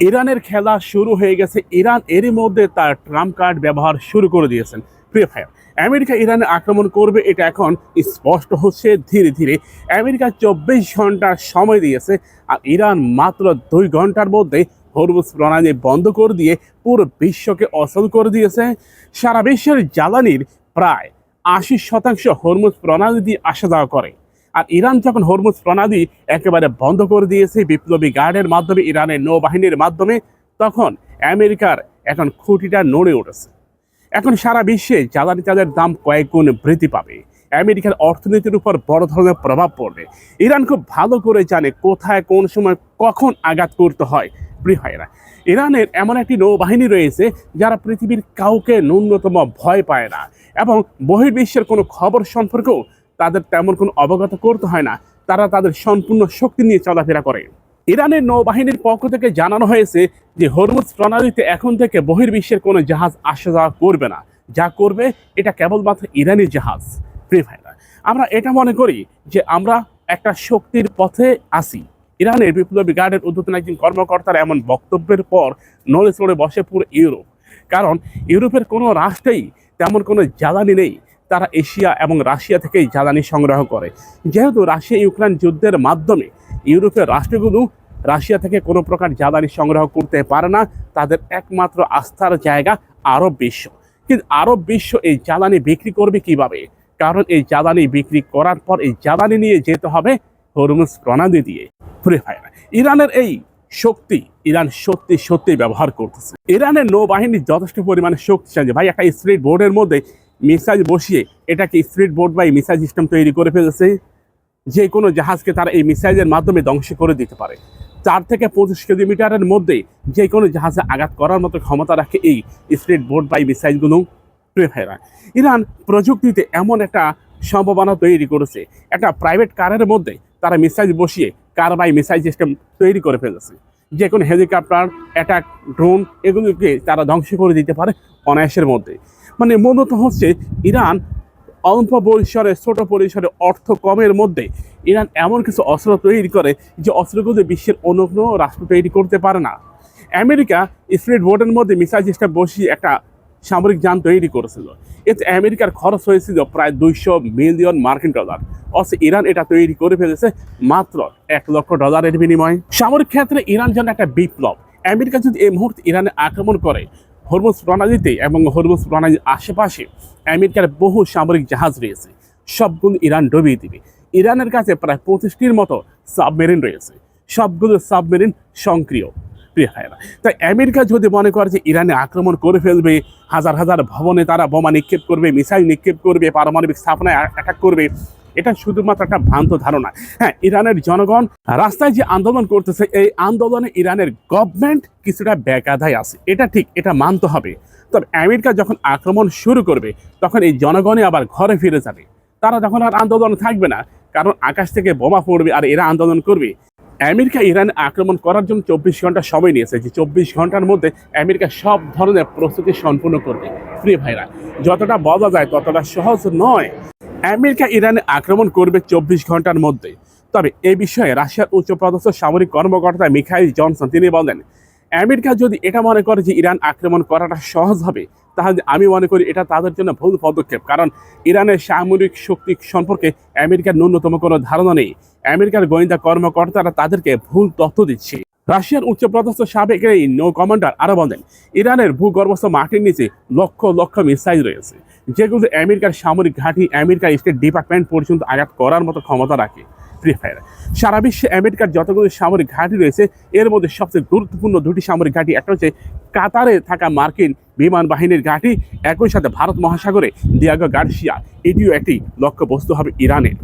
ইরানের খেলা শুরু হয়ে গেছে। ইরান এরই মধ্যে তার ট্রাম্প কার্ড ব্যবহার শুরু করে দিয়েছেন। প্রিয় ভাইয়া, আমেরিকা ইরানে আক্রমণ করবে এটা এখন স্পষ্ট হচ্ছে ধীরে ধীরে। আমেরিকা 24 ঘন্টার সময় দিয়েছে, আর ইরান মাত্র 2 ঘন্টার মধ্যে হরমুজ প্রণালী বন্ধ করে দিয়ে পুরো বিশ্বকে অচল করে দিয়েছে। সারা বিশ্বের জ্বালানির প্রায় 80% হরমুজ প্রণালী দিয়ে আসা যাওয়া করে। আর ইরান যখন হরমুজ প্রণালী একেবারে বন্ধ করে দিয়েছে বিপ্লবী গার্ডের মাধ্যমে, ইরানের নৌবাহিনীর মাধ্যমে, তখন আমেরিকার এখন খুঁটিটা নড়ে উঠেছে। এখন সারা বিশ্বে জ্বালানি তেলের দাম কয়েক গুণ বৃদ্ধি পাবে। আমেরিকার অর্থনীতির উপর বড় ধরনের প্রভাব পড়বে। ইরান খুব ভালো করে জানে কোথায় কোন সময় কখন আঘাত করতে হয়। প্রিয় ভাইয়েরা, ইরানের এমন একটি নৌবাহিনী রয়েছে যারা পৃথিবীর কাউকে ন্যূনতম ভয় পায় না, এবং বহির্বিশ্বের কোনো খবর সম্পর্কেও তাদের তেমন কোনো অবগত করতে হয় না। তারা তাদের সম্পূর্ণ শক্তি নিয়ে চলাফেরা করে। ইরানের নৌবাহিনীর পক্ষ থেকে জানানো হয়েছে যে হরমুজ প্রণালীতে এখন থেকে বহির্বিশ্বের কোনো জাহাজ আসা যাওয়া করবে না। যা করবে এটা কেবলমাত্র ইরানি জাহাজ। প্রিয় ভাইরা, আমরা এটা মনে করি যে আমরা একটা শক্তির পথে আসি। ইরানের বিপ্লবী গার্ডের উদ্বোধন একজন কর্মকর্তার এমন বক্তব্যের পর নড়ে চড়ে বসে পুরো ইউরোপ। কারণ ইউরোপের কোনো রাষ্ট্রেই তেমন কোনো জ্বালানি নেই। তারা এশিয়া এবং রাশিয়া থেকেই জ্বালানি সংগ্রহ করে। যেহেতু রাশিয়া ইউক্রেন যুদ্ধের মাধ্যমে ইউরোপের রাষ্ট্রগুলো রাশিয়া থেকে কোনো প্রকার জ্বালানি সংগ্রহ করতে পারে না, তাদের একমাত্র আস্থার জায়গা আরব বিশ্ব। কিন্তু আরব বিশ্ব এই জ্বালানি বিক্রি করবে কিভাবে? কারণ এই জ্বালানি বিক্রি করার পর এই জ্বালানি নিয়ে যেতে হবে হরমুজ প্রণালী দিয়ে। প্রিয় ভাইরা, ইরানের এই শক্তি ইরান সত্যি সত্যি ব্যবহার করতেছে। ইরানের নৌবাহিনী যথেষ্ট পরিমাণে শক্তিশালী। ভাই, একটা স্পিড বোর্ডের মধ্যে মিসাইল বসিয়ে এটাকে স্পিড বোর্ড বা মিসাইল সিস্টেম তৈরি করে ফেলেছে। যে কোনো জাহাজকে তারা এই মিসাইলের মাধ্যমে ধ্বংস করে দিতে পারে। 4 থেকে 25 কিলোমিটারের মধ্যে যে কোনো জাহাজে আঘাত করার মতো ক্ষমতা রাখে এই স্পিড বোর্ড বা মিসাইলগুলো। প্রিয় ভাইরা, ইরান প্রযুক্তিতে এমন একটা সম্ভাবনা তৈরি করেছে, একটা প্রাইভেট কারের মধ্যে তারা মিসাইল বসিয়ে কার বাই মিসাইল সিস্টেম তৈরি করে ফেলেছে। যে কোনো হেলিকপ্টার, অ্যাটাক ড্রোন, এগুলোকে তারা ধ্বংস করে দিতে পারে অনায়াসের মধ্যে। মানে মূলত হচ্ছে ইরান অল্প পরিসরে, ছোট পরিসরে, অর্থ কমের মধ্যে ইরান এমন কিছু অস্ত্র তৈরি করে যে অস্ত্রগুলো বিশ্বের অন্য কোনো রাষ্ট্র তৈরি করতে পারে না। আমেরিকা স্পিড বোর্ডের মধ্যে মিসাইল সিস্টেম বসিয়ে একটা সামরিক যান তৈরি করেছিল। এতে আমেরিকার খরচ হয়েছিল প্রায় 200 মিলিয়ন মার্কিন ডলার। অথচ ইরান এটা তৈরি করে ফেলেছে মাত্র $1 লক্ষ বিনিময়ে। সামরিক ক্ষেত্রে ইরান যেন একটা বিপ্লব। আমেরিকা যদি এই মুহূর্তে ইরানে আক্রমণ করে, হরমুজ প্রণালীতে এবং হরমুজ প্রণালীর আশেপাশে আমেরিকার বহু সামরিক জাহাজ রয়েছে, সবগুলো ইরান ডুবিয়ে দিবে। ইরানের কাছে প্রায় 25টির মতো সাবমেরিন রয়েছে, সবগুলো সাবমেরিন সক্রিয়। প্রিয় ভাইরা, তাই আমেরিকা যদি মনে করে যে ইরানে আক্রমণ করে ফেলবে, হাজার হাজার ভবনে তারা বোমা নিক্ষেপ করবে, মিসাইল নিক্ষেপ করবে, পারমাণবিক স্থাপনায় অ্যাটাক করবে, এটা শুধুমাত্র একটা ভ্রান্ত ধারণা। হ্যাঁ, ইরানের জনগণ রাস্তায় যে আন্দোলন করতেছে, এই আন্দোলনে ইরানের গভর্নমেন্ট কিছুটা বেকায়দায় আছে, এটা ঠিক, এটা মানতে হবে। তবে আমেরিকা যখন আক্রমণ শুরু করবে, তখন এই জনগণই আবার ঘরে ফিরে যাবে। তারা তখন আর আন্দোলন থাকবে না, কারণ আকাশ থেকে বোমা পড়বে আর এরা আন্দোলন করবে। আমেরিকা ইরানে আক্রমণ করার জন্য 24 ঘন্টা সময় নিয়েছে, যে 24 ঘন্টার মধ্যে আমেরিকা সব ধরনের প্রস্তুতি সম্পূর্ণ করবে। প্রিয় ভাইরা, যতটা বলা যায় ততটা সহজ নয়। আমেরিকা ইরানে আক্রমণ করবে 24 ঘন্টার মধ্যে। তবে এই বিষয়ে রাশিয়ার উচ্চপদস্থ সামরিক কর্মকর্তা মিখাইল জনসন তিনি বলেন, আমেরিকা যদি এটা মনে করে যে ইরান আক্রমণ করাটা সহজ হবে, তাহলে আমি মনে করি এটা তাদের জন্য ভুল পদক্ষেপ। কারণ ইরানের সামরিক শক্তি সম্পর্কে আমেরিকার ন্যূনতম কোনো ধারণা নেই। আমেরিকার গোয়েন্দা কর্মকর্তারা তাদেরকে ভুল তথ্য দিচ্ছে। রাশিয়ার উচ্চপদস্থ সাবেক এই নৌ কমান্ডার আরও বলেন, ইরানের ভূগর্ভস্থ মাটির নিচে লক্ষ লক্ষ মিসাইল রয়েছে, যেগুলো আমেরিকার সামরিক ঘাঁটি, আমেরিকার স্টেট ডিপার্টমেন্ট পর্যন্ত আঘাত করার মতো ক্ষমতা রাখে। প্রিয় ভাইরা, সারা বিশ্বে আমেরিকার যতগুলো সামরিক ঘাঁটি রয়েছে, এর মধ্যে সবচেয়ে গুরুত্বপূর্ণ 2টি সামরিক ঘাঁটি, একটা হচ্ছে কাতারে থাকা মার্কিন বিমান বাহিনীর ঘাঁটি, একই সাথে ভারত মহাসাগরে দিয়াগো গার্সিয়া, এটিও একটি লক্ষ্যবস্তু হবে ইরানের।